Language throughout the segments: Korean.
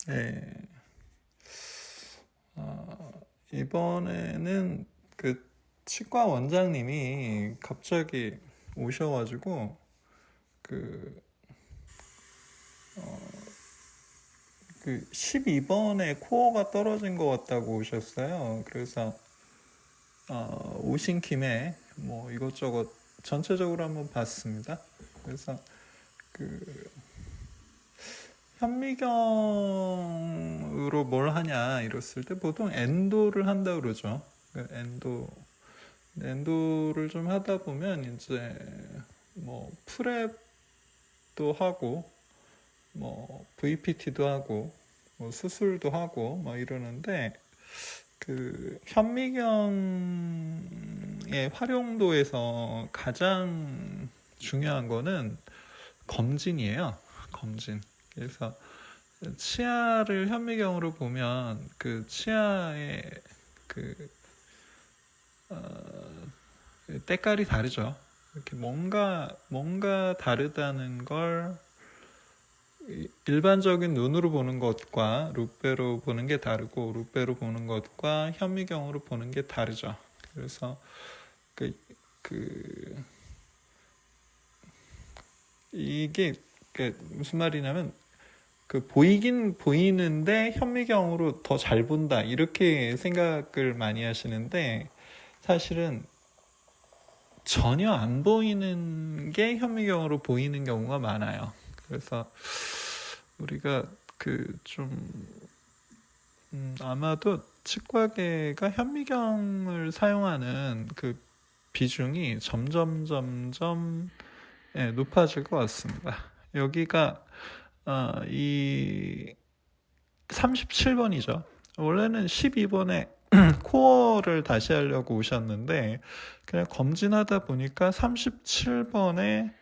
네. 이번에는 그 치과 원장님이 갑자기 오셔가지고 그, 그 12번에 코어가 떨어진 것 같다고 오셨어요. 그래서 오신 김에 뭐 이것저것 전체적으로 한번 봤습니다. 그래서 그 현미경으로 뭘 하냐 이랬을 때 보통 엔도를 한다 그러죠. 그 엔도를 좀 하다 보면 이제 뭐 프랩도 하고 뭐 VPT도 하고 뭐 수술도 하고 뭐 이러는데 그 현미경의 활용도에서 가장 중요한 거는 검진이에요. 검진. 그래서 치아를 현미경으로 보면 그 치아의 그 때깔이 다르죠. 이렇게 뭔가 다르다는 걸 일반적인 눈으로 보는 것과 룻배로 보는 게 다르고 룻배로 보는 것과 현미경으로 보는 게 다르죠. 그래서 그, 그 이게 무슨 말이냐면 그 보이긴 보이는데 현미경으로 더 잘 본다 이렇게 생각을 많이 하시는데 사실은 전혀 안 보이는 게 현미경으로 보이는 경우가 많아요. 그래서 우리가 아마도 치과계가 현미경을 사용하는 그 비중이 점점 높아질 것 같습니다. 여기가 이 37번이죠. 원래는 12번에 코어를 다시 하려고 오셨는데 그냥 검진하다 보니까 37번에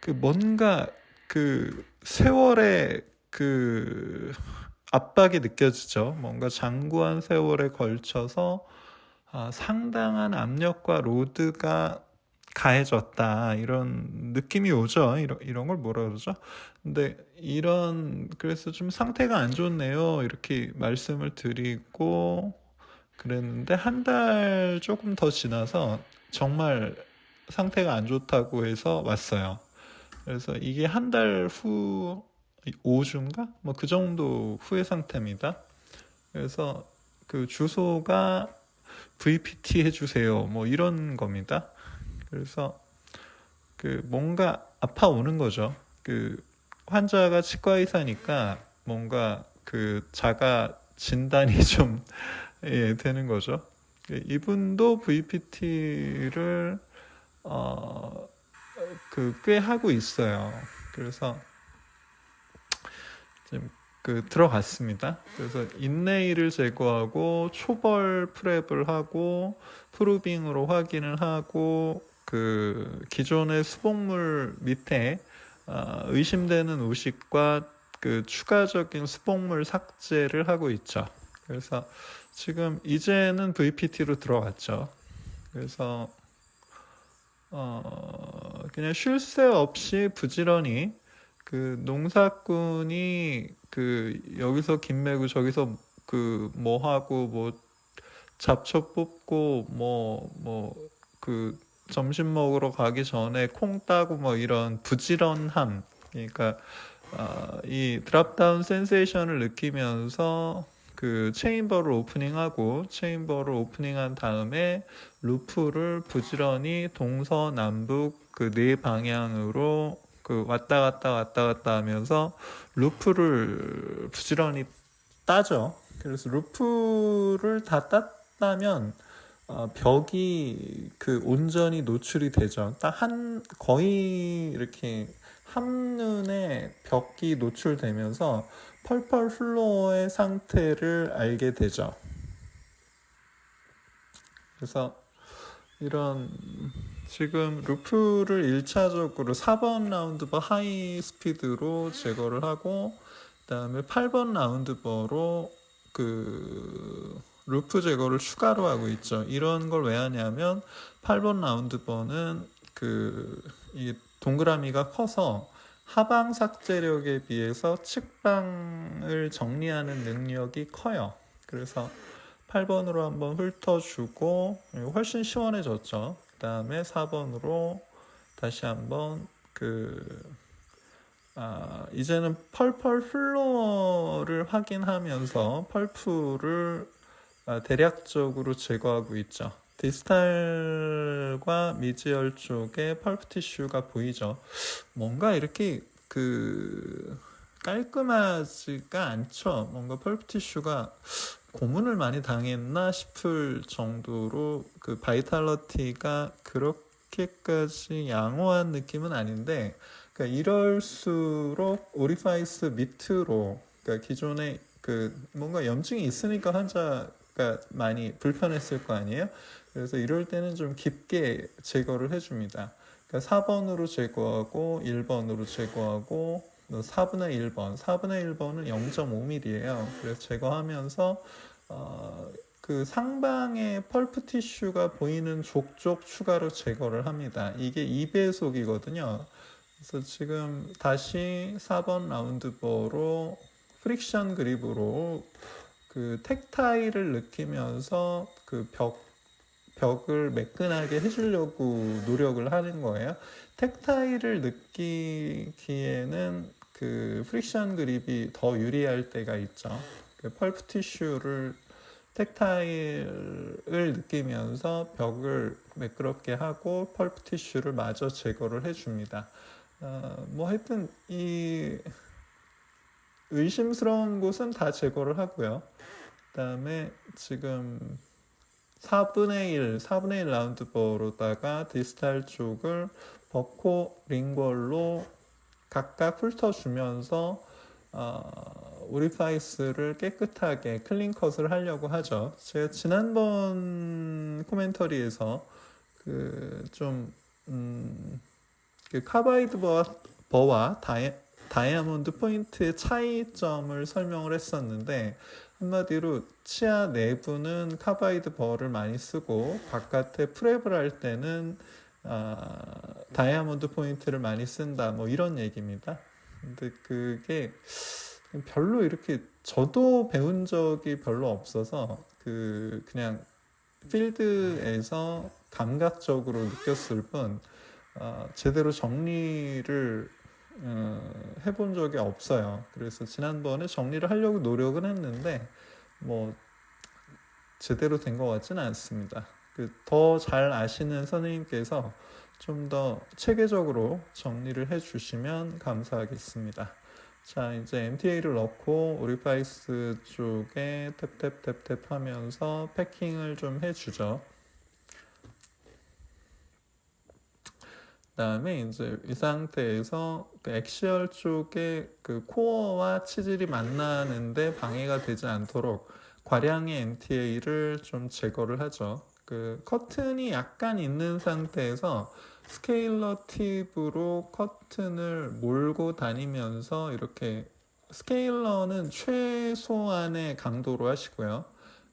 그 뭔가 그 세월의 그 압박이 느껴지죠. 뭔가 장구한 세월에 걸쳐서 상당한 압력과 로드가 가해졌다 이런 느낌이 오죠. 이런 걸 뭐라 그러죠? 근데 그래서 좀 상태가 안 좋네요 이렇게 말씀을 드리고 그랬는데 한 달 조금 더 지나서 정말 상태가 안 좋다고 해서 왔어요. 그래서 이게 한 달 후 5주인가? 뭐 그 정도 후의 상태입니다. 그래서 그 주소가 VPT 해주세요. 뭐 이런 겁니다. 그래서 그 뭔가 아파오는 거죠. 그 환자가 치과 의사니까 뭔가 그 자가 진단이 좀 되는 거죠. 이분도 VPT를 꽤 하고 있어요. 그래서 지금 들어갔습니다. 그래서 인레이를 제거하고 초벌 프랩을 하고 프루빙으로 확인을 하고 그 기존의 수복물 밑에 의심되는 우식과 그 추가적인 수복물 삭제를 하고 있죠. 그래서 지금 이제는 VPT로 들어갔죠. 그래서 그냥 쉴 새 없이 부지런히 그 농사꾼이 그 여기서 김 매고 저기서 그 뭐 하고 뭐 잡초 뽑고 그 점심 먹으러 가기 전에 콩 따고 뭐 이런 부지런함 그러니까 이 드랍다운 센세이션을 느끼면서 그 체인버를 오프닝하고 체인버를 오프닝한 다음에 루프를 부지런히 동서남북 그 네 방향으로 그 왔다 갔다 하면서 루프를 부지런히 따죠. 그래서 루프를 다 땄다면 벽이 그 온전히 노출이 되죠. 거의 이렇게 한눈에 벽이 노출되면서 펄펄 플로어의 상태를 알게 되죠. 그래서 이런 지금 루프를 1차적으로 4번 라운드버 하이 스피드로 제거를 하고 그 다음에 8번 라운드버로 그 루프 제거를 추가로 하고 있죠. 이런 걸 왜 하냐면 8번 라운드버는 이 동그라미가 커서 하방 삭제력에 비해서 측방을 정리하는 능력이 커요. 그래서 8번으로 한번 훑어주고 훨씬 시원해졌죠. 그 다음에 4번으로 다시 한번 이제는 펄펄 플로어를 확인하면서 펄프를 대략적으로 제거하고 있죠. 디스탈과 미지열 쪽에 펄프 티슈가 보이죠. 뭔가 이렇게 깔끔하지가 않죠. 뭔가 펄프 티슈가 고문을 많이 당했나 싶을 정도로 그 바이탈러티가 그렇게까지 양호한 느낌은 아닌데, 그러니까 이럴수록 오리파이스 밑으로, 그러니까 기존에 뭔가 염증이 있으니까 환자가 많이 불편했을 거 아니에요. 그래서 이럴 때는 좀 깊게 제거를 해줍니다. 그러니까 4번으로 제거하고 1번으로 제거하고 4분의 1번, 4분의 1번은 0.5mm예요. 그래서 제거하면서 그 상방에 펄프 티슈가 보이는 족족 추가로 제거를 합니다. 이게 2배속이거든요. 그래서 지금 다시 4번 라운드버로 프릭션 그립으로 그 텍타일을 느끼면서 그 벽을 매끈하게 해주려고 노력을 하는 거예요. 텍타일을 느끼기에는 그 프릭션 그립이 더 유리할 때가 있죠. 그 펄프 티슈를 텍타일을 느끼면서 벽을 매끄럽게 하고 펄프 티슈를 마저 제거를 해줍니다. 뭐 하여튼 이 의심스러운 곳은 다 제거를 하고요. 그 다음에 지금 4분의 1 라운드버로다가 디스탈 쪽을 버코 링걸로 각각 훑어주면서 오리파이스를 깨끗하게 클린컷을 하려고 하죠. 제가 지난번 코멘터리에서 카바이드 버와 다이아몬드 포인트의 차이점을 설명을 했었는데, 한마디로 치아 내부는 카바이드 버를 많이 쓰고 바깥에 프랩을 할 때는 다이아몬드 포인트를 많이 쓴다, 뭐 이런 얘기입니다. 근데 그게 별로 이렇게 저도 배운 적이 별로 없어서 그냥 필드에서 감각적으로 느꼈을 뿐 제대로 정리를 해본 적이 없어요. 그래서 지난번에 정리를 하려고 노력은 했는데 뭐 제대로 된 것 같지는 않습니다. 더 잘 아시는 선생님께서 좀 더 체계적으로 정리를 해주시면 감사하겠습니다. 자, 이제 MTA를 넣고 오리파이스 쪽에 탭탭탭탭 하면서 패킹을 좀 해주죠. 그 다음에 이제 이 상태에서 액시얼 쪽에 코어와 치질이 만나는데 방해가 되지 않도록 과량의 MTA를 좀 제거를 하죠. 커튼이 약간 있는 상태에서 스케일러 팁으로 커튼을 몰고 다니면서 이렇게 스케일러는 최소한의 강도로 하시고요.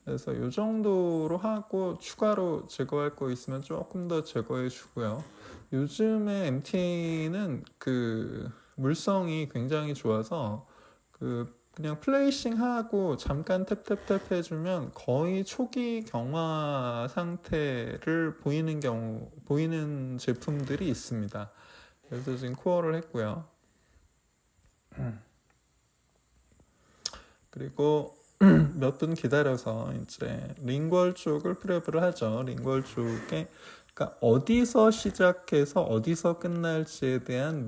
그래서 이 정도로 하고 추가로 제거할 거 있으면 조금 더 제거해 주고요. 요즘에 MTA는 물성이 굉장히 좋아서 그냥 플레이싱 하고 잠깐 탭탭탭 해주면 거의 초기 경화 상태를 보이는 제품들이 있습니다. 그래서 지금 코어를 했고요. 그리고 몇 분 기다려서 이제 링궐 쪽을 프랩을 하죠. 링궐 쪽에 그러니까 어디서 시작해서 어디서 끝날지에 대한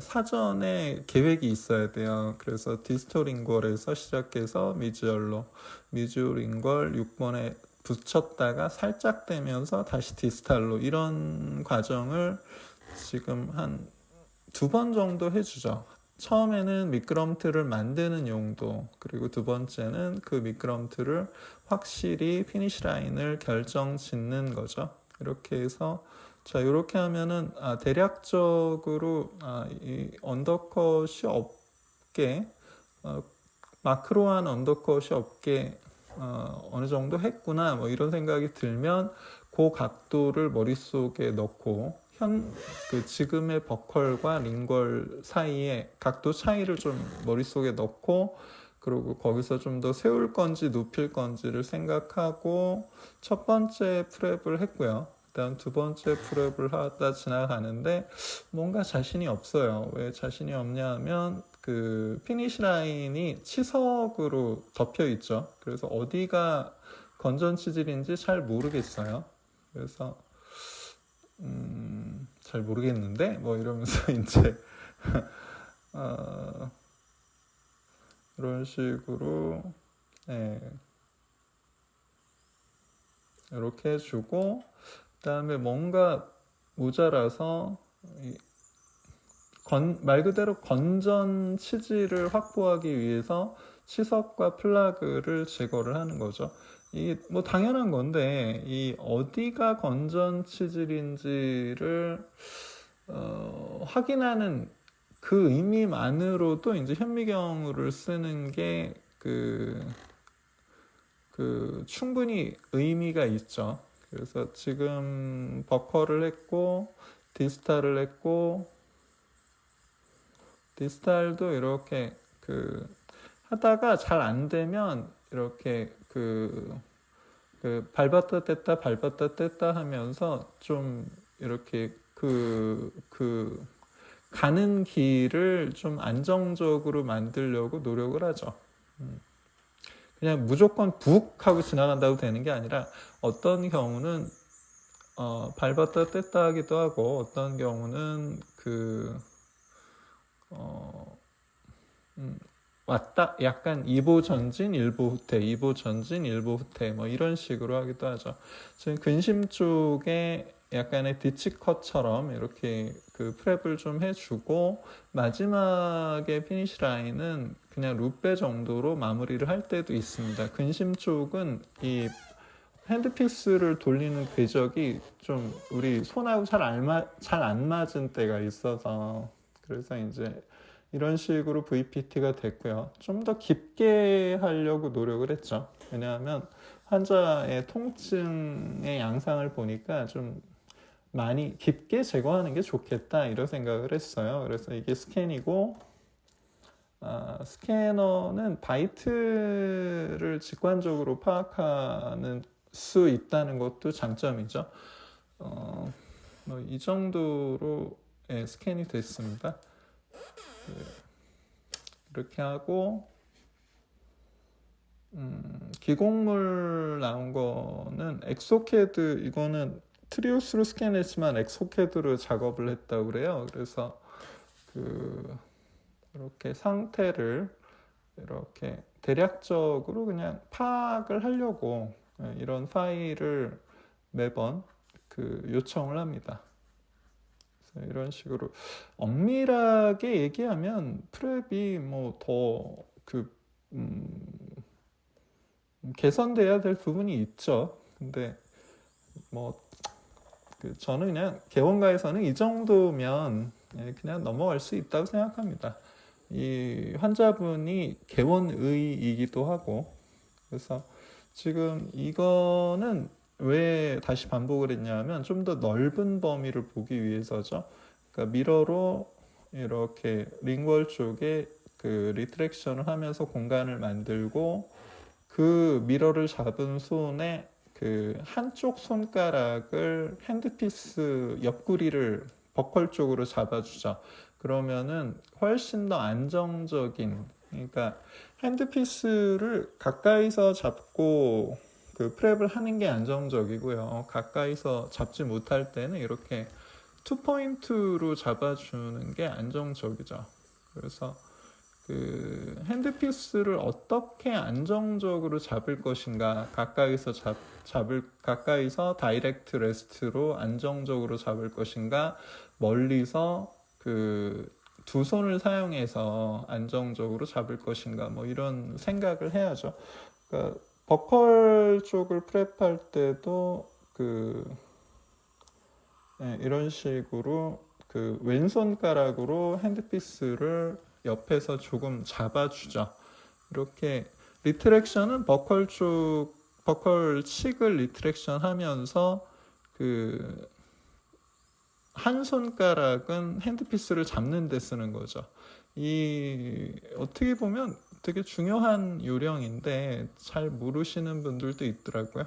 사전에 계획이 있어야 돼요. 그래서 디스토링걸에서 시작해서 미주얼로, 미주링걸 6번에 붙였다가 살짝 되면서 다시 디스탈로, 이런 과정을 지금 한 2번 정도 해주죠. 처음에는 미끄럼틀을 만드는 용도, 그리고 두 번째는 그 미끄럼틀을 확실히 피니시 라인을 결정 짓는 거죠. 이렇게 해서 자, 이렇게 하면은 대략적으로 이 언더컷이 없게 마크로한 언더컷이 없게 어느 정도 했구나, 뭐 이런 생각이 들면 그 각도를 머릿속에 넣고 그 지금의 버컬과 링걸 사이에 각도 차이를 좀 머릿속에 넣고, 그리고 거기서 좀 더 세울 건지 눕힐 건지를 생각하고 첫 번째 프랩을 했고요. 그다음 두 번째 프랩을 하다 지나가는데 뭔가 자신이 없어요. 왜 자신이 없냐면 그 피니시 라인이 치석으로 덮여 있죠. 그래서 어디가 건전 치질인지 잘 모르겠어요. 그래서 잘 모르겠는데 뭐 이러면서 이제 이런 식으로 이렇게 해주고, 그 다음에 뭔가 모자라서 말 그대로 건전 치질을 확보하기 위해서 치석과 플라그를 제거를 하는 거죠. 이게 뭐 당연한 건데 이 어디가 건전 치질인지를 확인하는 그 의미만으로도 이제 현미경을 쓰는 게 충분히 의미가 있죠. 그래서 지금 버컬을 했고 디스탈을 했고, 디스탈도 이렇게 하다가 잘 안 되면 이렇게 밟았다 뗐다 하면서 좀 이렇게 가는 길을 좀 안정적으로 만들려고 노력을 하죠. 그냥 무조건 북 하고 지나간다고 되는 게 아니라 어떤 경우는 밟았다 뗐다 하기도 하고, 어떤 경우는 왔다 약간 2보 전진 1보 후퇴 2보 전진 1보 후퇴 뭐 이런 식으로 하기도 하죠. 지금 근심 쪽에 약간의 디치컷처럼 이렇게 프랩을 좀 해주고, 마지막에 피니시 라인은 그냥 룻배 정도로 마무리를 할 때도 있습니다. 근심 쪽은 이 핸드피스를 돌리는 궤적이 좀 우리 손하고 잘 안 맞은 때가 있어서, 그래서 이제 이런 식으로 VPT가 됐고요. 좀 더 깊게 하려고 노력을 했죠. 왜냐하면 환자의 통증의 양상을 보니까 좀 많이 깊게 제거하는 게 좋겠다 이런 생각을 했어요. 그래서 이게 스캔이고, 스캐너는 바이트를 직관적으로 파악하는 수 있다는 것도 장점이죠. 뭐 이 정도로 스캔이 됐습니다. 이렇게 하고, 기곡물 나온 거는 엑소캐드, 이거는 트리오스로 스캔했지만 엑소캐드로 작업을 했다고 그래요. 그래서 이렇게 상태를 이렇게 대략적으로 그냥 파악을 하려고 이런 파일을 매번 요청을 합니다. 그래서 이런 식으로 엄밀하게 얘기하면 프랩이 뭐 더 개선돼야 될 부분이 있죠. 근데 뭐 저는 그냥 개원가에서는 이 정도면 그냥 넘어갈 수 있다고 생각합니다. 이 환자분이 개원의이기도 하고, 그래서 지금 이거는 왜 다시 반복을 했냐면 좀 더 넓은 범위를 보기 위해서죠. 그러니까 미러로 이렇게 링월 쪽에 리트랙션을 하면서 공간을 만들고, 그 미러를 잡은 손에 한쪽 손가락을 핸드피스 옆구리를 버컬 쪽으로 잡아주죠. 그러면은 훨씬 더 안정적인, 그러니까 핸드피스를 가까이서 잡고 프랩을 하는 게 안정적이고요. 가까이서 잡지 못할 때는 이렇게 투포인트로 잡아주는 게 안정적이죠. 그래서 핸드피스를 어떻게 안정적으로 잡을 것인가, 가까이서 다이렉트 레스트로 안정적으로 잡을 것인가, 멀리서 두 손을 사용해서 안정적으로 잡을 것인가, 뭐 이런 생각을 해야죠. 그러니까 버컬 쪽을 프랩할 때도 이런 식으로 왼손가락으로 핸드피스를 옆에서 조금 잡아주죠. 이렇게 리트랙션은 버컬 칙을 리트랙션 하면서 한 손가락은 핸드피스를 잡는 데 쓰는 거죠. 이 어떻게 보면 되게 중요한 요령인데 잘 모르시는 분들도 있더라고요.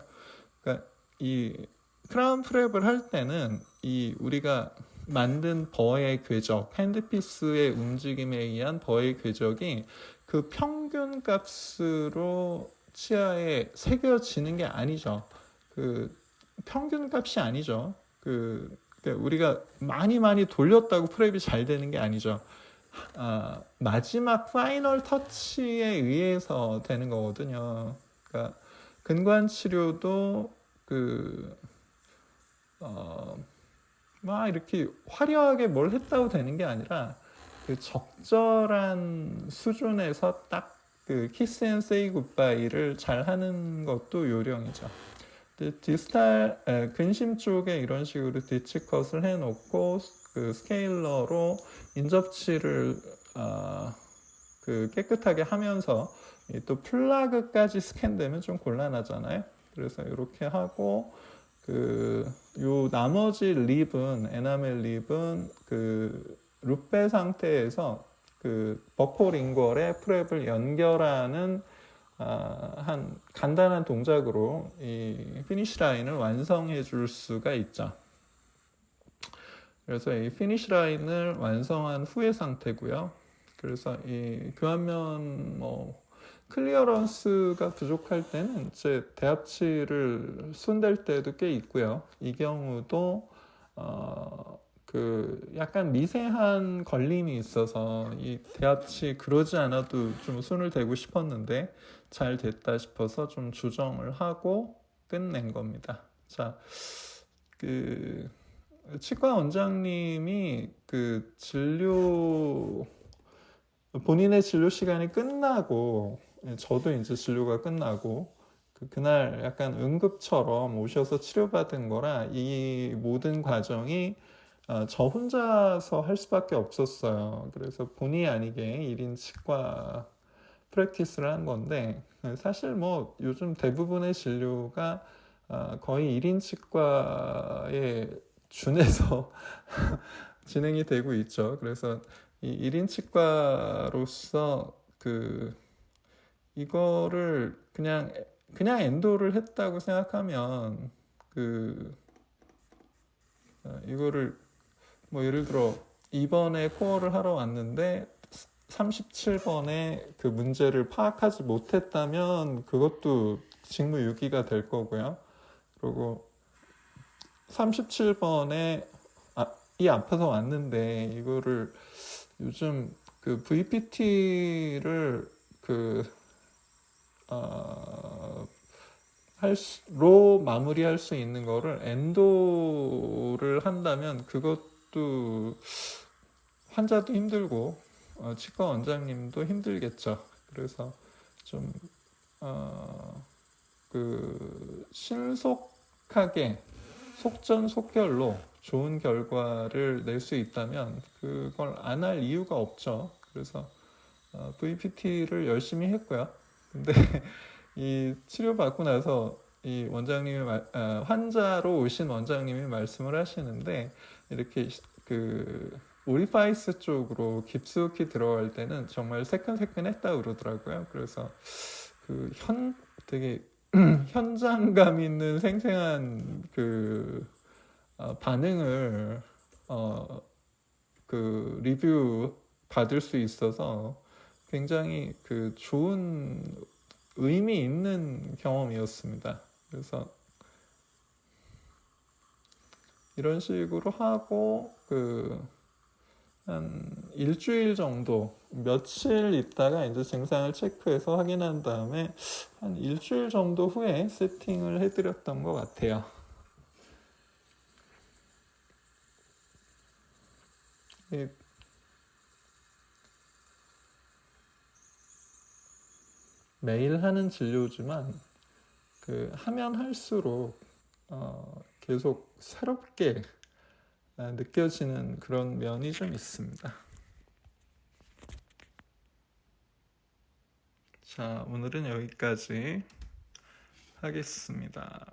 그러니까 이 크라운 프랩을 할 때는 이 우리가 만든 버의 궤적, 핸드피스의 움직임에 의한 버의 궤적이 그 평균 값으로 치아에 새겨지는 게 아니죠. 그 평균 값이 아니죠. 그러니까 우리가 많이 돌렸다고 프랩이 잘 되는 게 아니죠. 마지막 파이널 터치에 의해서 되는 거거든요. 그러니까 근관 치료도 막 이렇게 화려하게 뭘 했다고 되는 게 아니라 그 적절한 수준에서 딱 그 키스 앤 세이 굿바이를 잘 하는 것도 요령이죠. 근심 쪽에 이런 식으로 디치컷을 해놓고 그 스케일러로 인접치를 깨끗하게 하면서 또 플라그까지 스캔되면 좀 곤란하잖아요. 그래서 이렇게 하고 요 나머지 립은 에나멜 립은 룻베 상태에서 버코 링걸에 프랩을 연결하는 한 간단한 동작으로 이 피니시 라인을 완성해 줄 수가 있죠. 그래서 이 피니시 라인을 완성한 후의 상태고요. 그래서 이 교환면 클리어런스가 부족할 때는 이제 대합치를 손댈 때도 꽤 있고요. 이 경우도 약간 미세한 걸림이 있어서 이 대합치 그러지 않아도 좀 손을 대고 싶었는데 잘 됐다 싶어서 좀 조정을 하고 끝낸 겁니다. 자, 치과 원장님이 본인의 진료 시간이 끝나고 저도 이제 진료가 끝나고 그날 약간 응급처럼 오셔서 치료받은 거라 이 모든 과정이 저 혼자서 할 수밖에 없었어요. 그래서 본의 아니게 1인 치과 프랙티스를 한 건데 사실 요즘 대부분의 진료가 거의 1인 치과에 준해서 진행이 되고 있죠. 그래서 이 1인 치과로서 이거를 그냥 엔도를 했다고 생각하면 이거를 예를 들어 2번에 코어를 하러 왔는데 37번에 그 문제를 파악하지 못했다면 그것도 직무유기가 될 거고요. 그리고 37번에 이 아파서 왔는데 이거를 요즘 VPT를 로 마무리할 수 있는 거를 엔도를 한다면 그것도 환자도 힘들고 치과 원장님도 힘들겠죠. 그래서 좀 신속하게 속전속결로 좋은 결과를 낼 수 있다면 그걸 안 할 이유가 없죠. 그래서 VPT를 열심히 했고요. 근데 이 치료받고 나서 이 환자로 오신 원장님이 말씀을 하시는데 이렇게 오리파이스 쪽으로 깊숙이 들어갈 때는 정말 새끈새끈했다고 그러더라고요. 그래서 되게 현장감 있는 생생한 반응을 리뷰 받을 수 있어서 굉장히 좋은 의미 있는 경험이었습니다. 그래서 이런 식으로 하고 한 일주일 정도 며칠 있다가 이제 증상을 체크해서 확인한 다음에 한 일주일 정도 후에 세팅을 해드렸던 것 같아요. 매일 하는 진료지만 하면 할수록 계속 새롭게 느껴지는 그런 면이 좀 있습니다. 자, 오늘은 여기까지 하겠습니다.